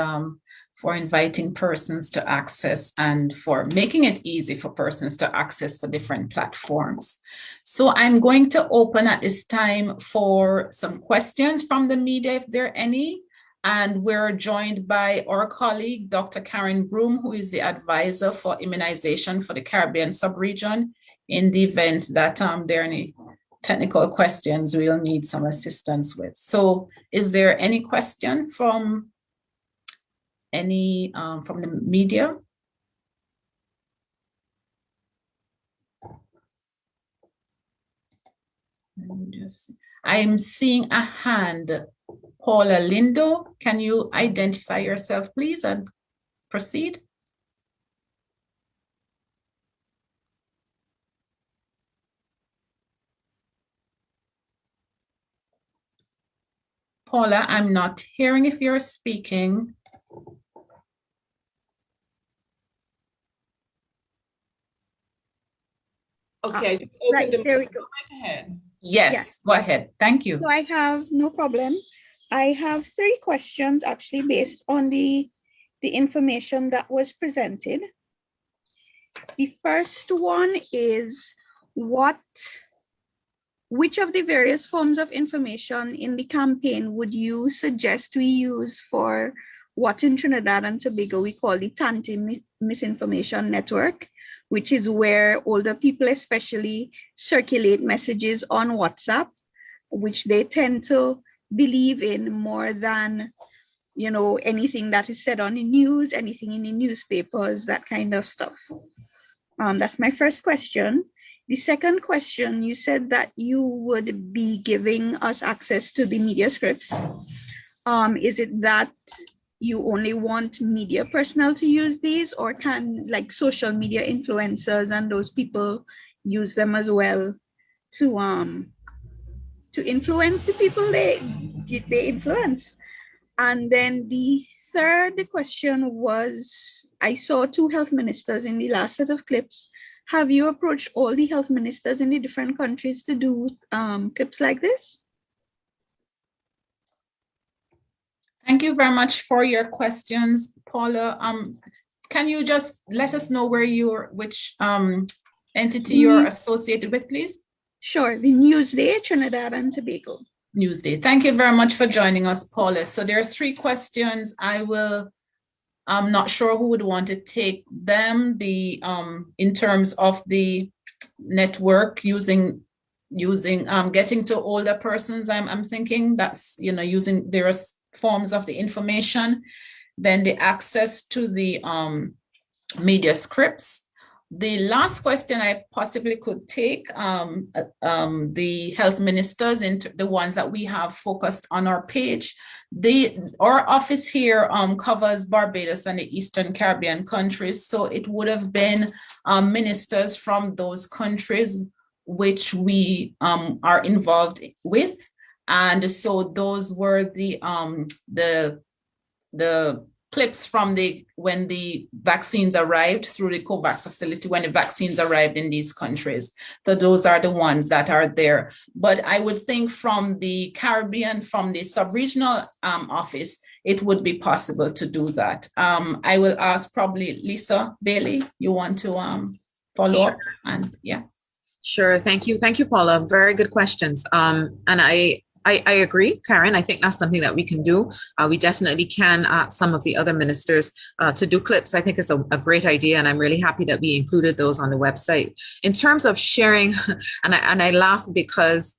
B: for inviting persons to access and for making it easy for persons to access for different platforms. So I'm going to open at this time for some questions from the media, if there are any. And we're joined by our colleague, Dr. Karen Broom, who is the advisor for immunization for the Caribbean subregion. In the event that there are any technical questions we'll need some assistance with. So is there any question from the media? I'm seeing a hand. Paula Lindo, can you identify yourself, please, and proceed? Paula, I'm not hearing if you're speaking.
F: Okay,
M: right, there we go.
F: Right ahead.
B: Yes, go ahead. Thank you.
M: So I have no problem. I have 3 questions actually based on the information that was presented. The first one is which of the various forms of information in the campaign would you suggest we use for what in Trinidad and Tobago we call the Tanti Misinformation Network, which is where older people especially circulate messages on WhatsApp, which they tend to believe in more than, you know, anything that is said on the news, anything in the newspapers, that kind of stuff. That's my first question. The second question, you said that you would be giving us access to the media scripts. Is it that you only want media personnel to use these, or can like social media influencers and those people use them as well to influence the people they influence? And then the third question was, I saw 2 health ministers in the last set of clips Have you approached all the health ministers in the different countries to do clips like this?
B: Thank you very much for your questions, Paula. Can you just let us know which entity you're associated with, please?
M: Sure, the Newsday, Trinidad and Tobago.
B: Newsday. Thank you very much for joining us, Paula. So there are 3 questions. I'm not sure who would want to take them. In terms of the network getting to older persons, I'm thinking that's, using various forms of the information, then the access to the media scripts. The last question I possibly could take, the health ministers, into the ones that we have focused on our page. Our office here covers Barbados and the Eastern Caribbean countries. So it would have been ministers from those countries which we are involved with. And so those were the clips from when the vaccines arrived through the COVAX facility, when the vaccines arrived in these countries. So those are the ones that are there. But I would think from the Caribbean, from the sub-regional office, it would be possible to do that. I will ask probably Lisa Bailey, you want to follow up? And yeah.
H: Sure. Thank you. Thank you, Paula. Very good questions. And I agree, Karen. I think that's something that we can do. We definitely can ask some of the other ministers to do clips. I think it's a great idea, and I'm really happy that we included those on the website. In terms of sharing, and I laugh because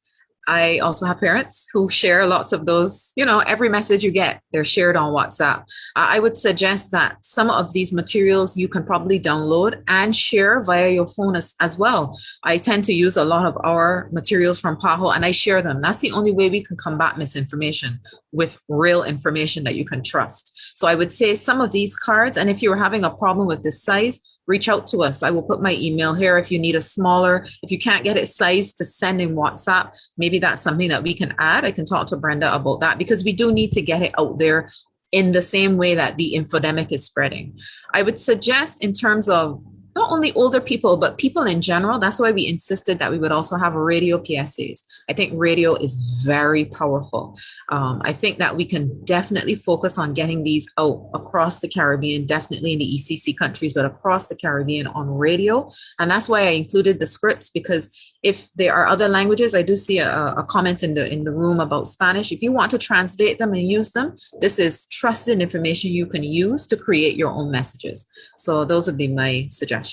H: I also have parents who share lots of those, every message you get, they're shared on WhatsApp. I would suggest that some of these materials you can probably download and share via your phone as well. I tend to use a lot of our materials from PAHO and I share them. That's the only way we can combat misinformation, with real information that you can trust. So I would say some of these cards, and if you're having a problem with this size, reach out to us. I will put my email here if you need a smaller, if you can't get it sized to send in WhatsApp, maybe that's something that we can add. I can talk to Brenda about that, because we do need to get it out there in the same way that the infodemic is spreading. I would suggest, in terms of not only older people, but people in general, that's why we insisted that we would also have radio PSAs. I think radio is very powerful. I think that we can definitely focus on getting these out across the Caribbean, definitely in the ECC countries, but across the Caribbean on radio. And that's why I included the scripts, because if there are other languages, I do see a comment in the room about Spanish. If you want to translate them and use them, this is trusted information you can use to create your own messages. So those would be my suggestions.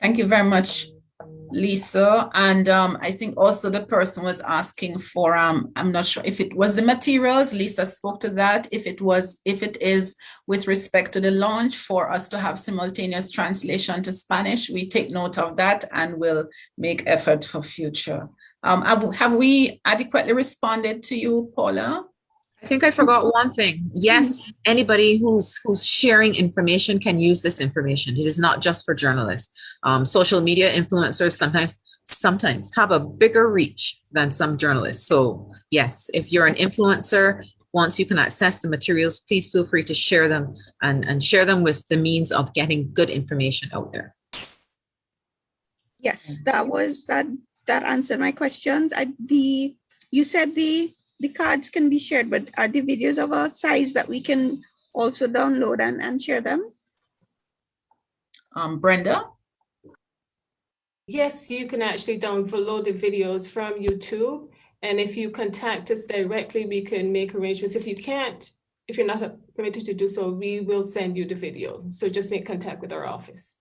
B: Thank you very much, Lisa. And I think also the person was asking for, I'm not sure if it was the materials, Lisa spoke to that. If it is with respect to the launch, for us to have simultaneous translation to Spanish, we take note of that and will make effort for future. Have we adequately responded to you, Paula?
H: I think I forgot one thing. Yes, anybody who's sharing information can use this information. It is not just for journalists. Social media influencers sometimes have a bigger reach than some journalists. So yes, if you're an influencer, once you can access the materials, please feel free to share them and share them with the means of getting good information out there.
M: Yes, that answered my questions. You said the cards can be shared, but are the videos of a size that we can also download and share them?
B: Brenda?
F: Yes, you can actually download the videos from YouTube. And if you contact us directly, we can make arrangements. If you're not permitted to do so, we will send you the video. So just make contact with our office.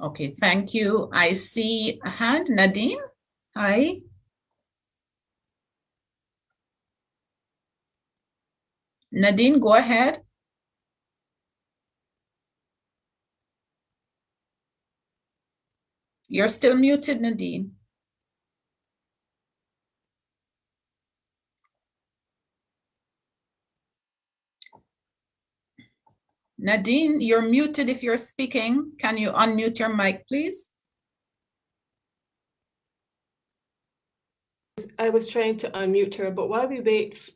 B: Okay, thank you. I see a hand, Nadine. Hi. Nadine, go ahead. You're still muted, Nadine. Nadine, you're muted if you're speaking. Can you unmute your mic, please?
F: I was trying to unmute her, but while we wait,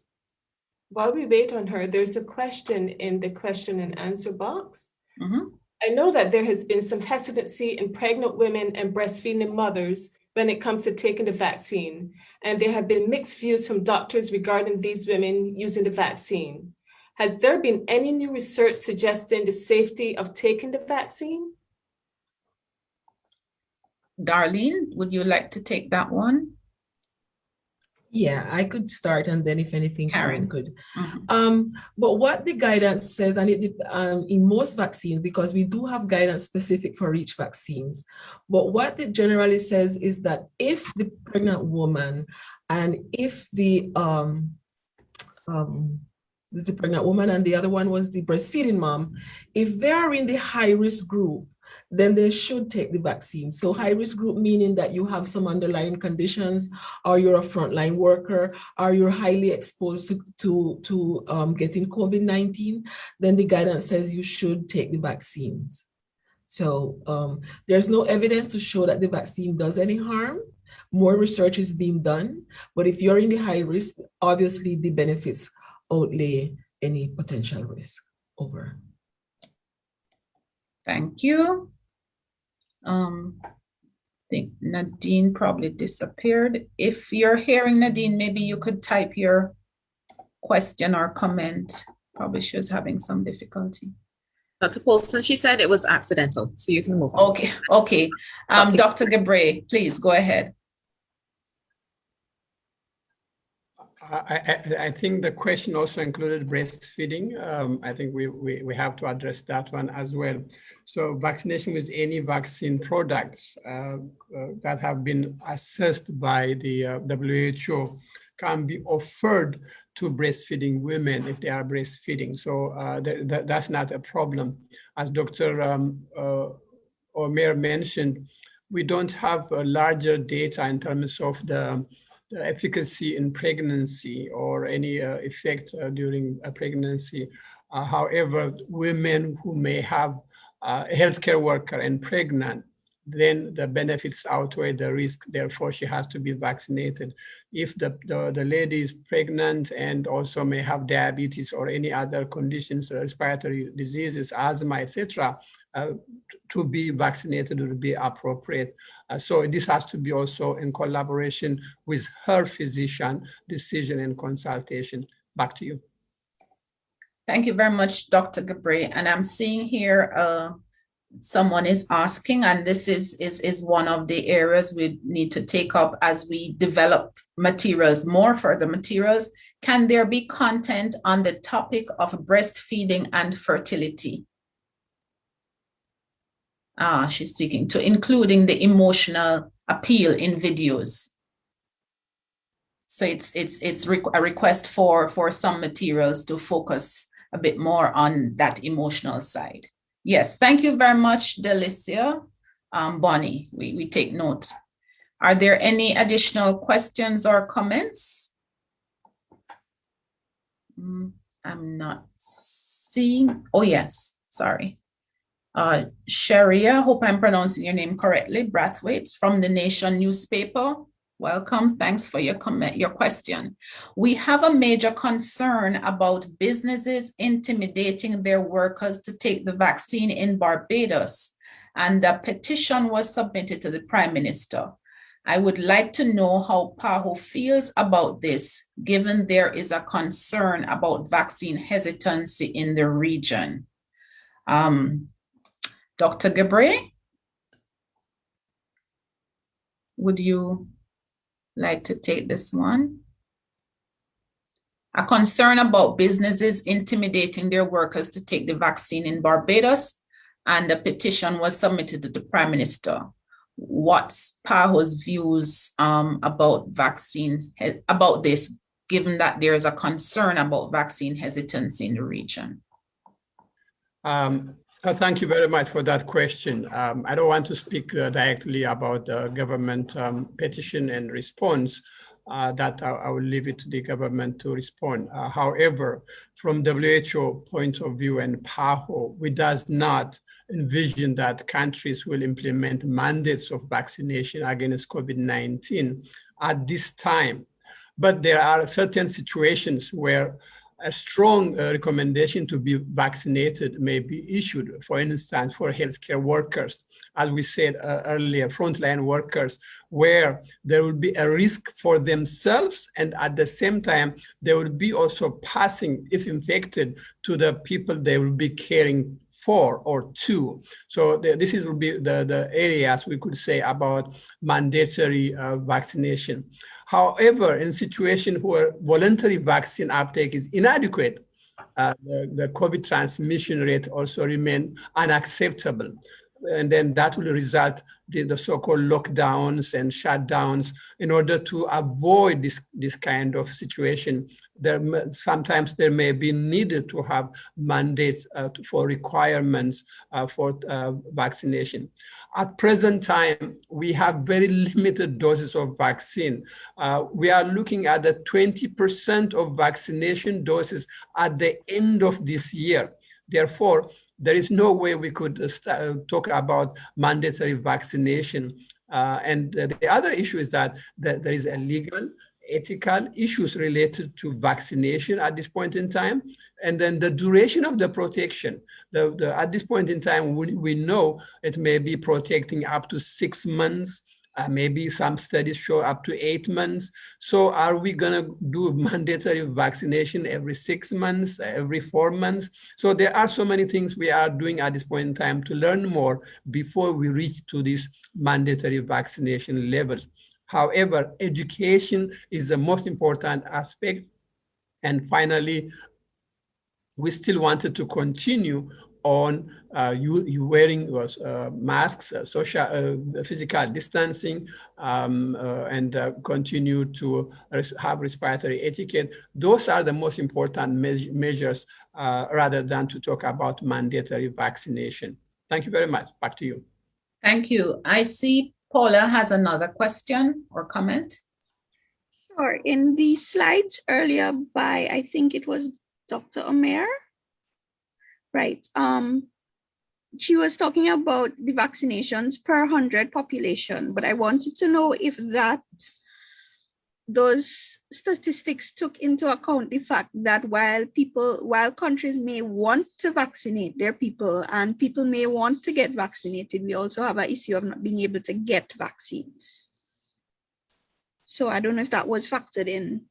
F: While we wait on her, there's a question in the question and answer box.
B: Mhm.
F: I know that there has been some hesitancy in pregnant women and breastfeeding mothers when it comes to taking the vaccine, and there have been mixed views from doctors regarding these women using the vaccine. Has there been any new research suggesting the safety of taking the vaccine?
B: Darlene, would you like to take that one?
F: Yeah, I could start, and then if anything, Karen could.
B: Mhm.
F: But what the guidance says, and in most vaccines, because we do have guidance specific for each vaccines, but what it generally says is that if the pregnant woman and if the was the pregnant woman and the other one was the breastfeeding mom, if they are in the high risk group, then they should take the vaccine. So high risk group meaning that you have some underlying conditions, or you're a frontline worker, or you're highly exposed to getting COVID-19, then the guidance says you should take the vaccines. So there's no evidence to show that the vaccine does any harm. More research is being done, but if you're in the high risk, obviously the benefits outlay any potential risk. Over.
B: Thank you. I think Nadine probably disappeared. If you're hearing Nadine, maybe you could type your question or comment. Probably she was having some difficulty.
H: Dr. Paulson, she said it was accidental, so you can move on.
B: Okay. Dr. Gabre, please go ahead.
A: I think the question also included breastfeeding. I think we have to address that one as well. So vaccination with any vaccine products that have been assessed by the WHO can be offered to breastfeeding women if they are breastfeeding. So that's not a problem. As Dr. Omer mentioned, we don't have a larger data in terms of the efficacy in pregnancy or any effect during a pregnancy. However, women who may have a healthcare worker and pregnant, then the benefits outweigh the risk. Therefore, she has to be vaccinated. If the lady is pregnant and also may have diabetes or any other conditions, respiratory diseases, asthma, etc., to be vaccinated would be appropriate. So this has to be also in collaboration with her physician, decision and consultation. Back to you.
B: Thank you very much, Dr. Gabre. And I'm seeing here someone is asking, and this is one of the areas we need to take up as we develop materials, more further materials. Can there be content on the topic of breastfeeding and fertility? She's speaking to including the emotional appeal in videos. So it's a request for some materials to focus a bit more on that emotional side. Yes, thank you very much, Delicia. Bonnie, we take note. Are there any additional questions or comments? I'm not seeing. Oh, yes, sorry. Sharia, hope I'm pronouncing your name correctly, Brathwaite from the Nation newspaper. Welcome, thanks for your comment, your question. We have a major concern about businesses intimidating their workers to take the vaccine in Barbados, and a petition was submitted to the Prime Minister. I would like to know how PAHO feels about this, given there is a concern about vaccine hesitancy in the region. Dr. Gabre, would you like to take this one? A concern about businesses intimidating their workers to take the vaccine in Barbados, and a petition was submitted to the Prime Minister. What's PAHO's views about this, given that there is a concern about vaccine hesitancy in the region?
A: Thank you very much for that question. I don't want to speak directly about the government petition and response. That I will leave it to the government to respond. However, from WHO point of view and PAHO, we does not envision that countries will implement mandates of vaccination against COVID-19 at this time. But there are certain situations where a strong recommendation to be vaccinated may be issued, for instance, for healthcare workers, as we said earlier, frontline workers, where there will be a risk for themselves, and at the same time, they will be also passing, if infected, to the people they will be caring for or to. So this will be the areas we could say about mandatory vaccination. However, in situations where voluntary vaccine uptake is inadequate, the COVID transmission rate also remain unacceptable. And then that will result in the so-called lockdowns and shutdowns. In order to avoid this kind of situation, sometimes there may be needed to have mandates for requirements for vaccination. At present time, we have very limited doses of vaccine. We are looking at the 20% of vaccination doses at the end of this year. Therefore, there is no way we could talk about mandatory vaccination. And the other issue is that there is a legal, ethical issues related to vaccination at this point in time. And then the duration of the protection. At this point in time, we know it may be protecting up to 6 months. Maybe some studies show up to 8 months. So are we going to do mandatory vaccination every 6 months, every 4 months? So there are so many things we are doing at this point in time to learn more before we reach to these mandatory vaccination levels. However, education is the most important aspect. And finally, we still wanted to continue on you wearing masks, social, physical distancing, and continue to have respiratory etiquette. Those are the most important measures rather than to talk about mandatory vaccination. Thank you very much. Back to you.
B: Thank you. I see Paula has another question or comment.
M: Sure. In the slides earlier by, I think it was Dr. Omer, right? She was talking about the vaccinations per 100 population, but I wanted to know if those statistics took into account the fact that while countries may want to vaccinate their people and people may want to get vaccinated, we also have an issue of not being able to get vaccines. So I don't know if that was factored in.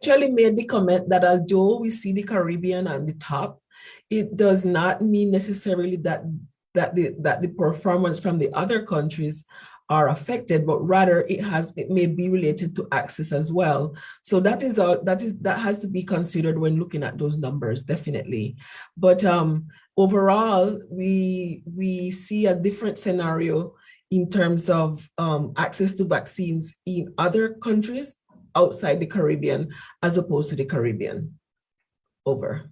F: Actually made the comment that although we see the Caribbean at the top, it does not mean necessarily that the performance from the other countries are affected, but rather it may be related to access as well. So that has to be considered when looking at those numbers, definitely. But overall, we see a different scenario in terms of access to vaccines in other countries outside the Caribbean as opposed to the Caribbean. Over.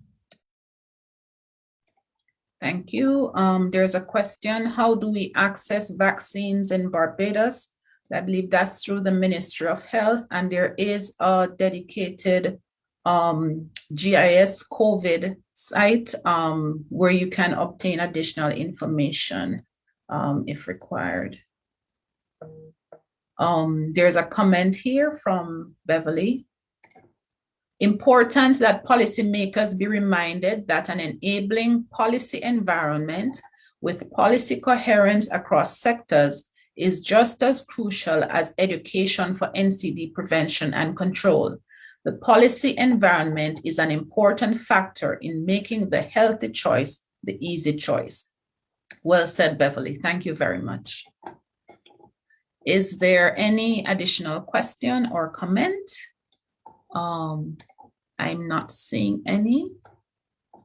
B: Thank you. There's a question, how do we access vaccines in Barbados? I believe that's through the Ministry of Health, and there is a dedicated GIS COVID site where you can obtain additional information if required. There's a comment here from Beverly. Important that policymakers be reminded that an enabling policy environment with policy coherence across sectors is just as crucial as education for NCD prevention and control. The policy environment is an important factor in making the healthy choice the easy choice. Well said, Beverly. Thank you very much. Is there any additional question or comment? I'm not seeing any.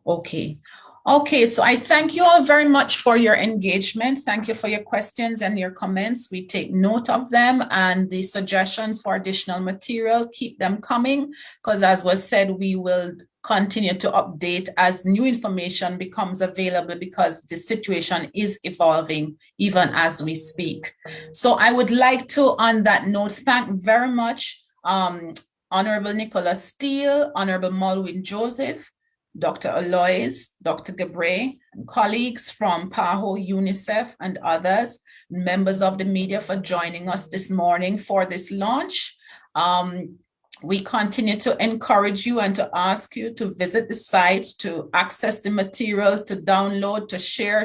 B: Okay. Okay, so I thank you all very much for your engagement. Thank you for your questions and your comments. We take note of them, and the suggestions for additional material, keep them coming, because as was said, we will continue to update as new information becomes available, because the situation is evolving even as we speak. So I would like to, on that note, thank very much Honorable Nicholas Steele, Honorable Malwin Joseph, Dr. Alois, Dr. Gabre, and colleagues from PAHO, UNICEF, and others, members of the media, for joining us this morning for this launch. We continue to encourage you and to ask you to visit the site, to access the materials, to download, to share,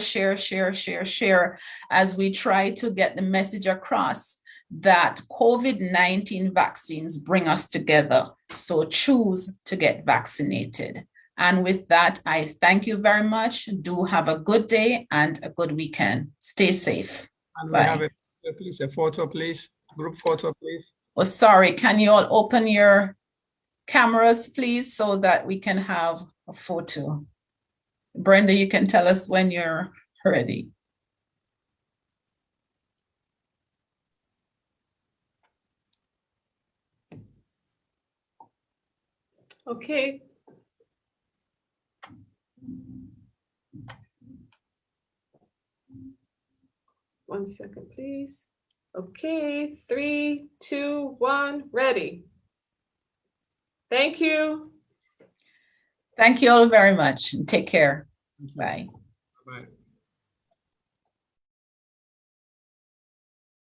B: as we try to get the message across that COVID-19 vaccines bring us together. So choose to get vaccinated. And with that, I thank you very much. Do have a good day and a good weekend. Stay safe.
A: And
B: Bye.
A: we have a photo, please. Group photo, please.
B: Oh, sorry. Can you all open your cameras, please, so that we can have a photo? Brenda, you can tell us when you're ready.
F: Okay. One second, please. Okay, 3, 2, 1, ready. Thank you.
B: Thank you all very much. Take care. Bye.
A: Bye.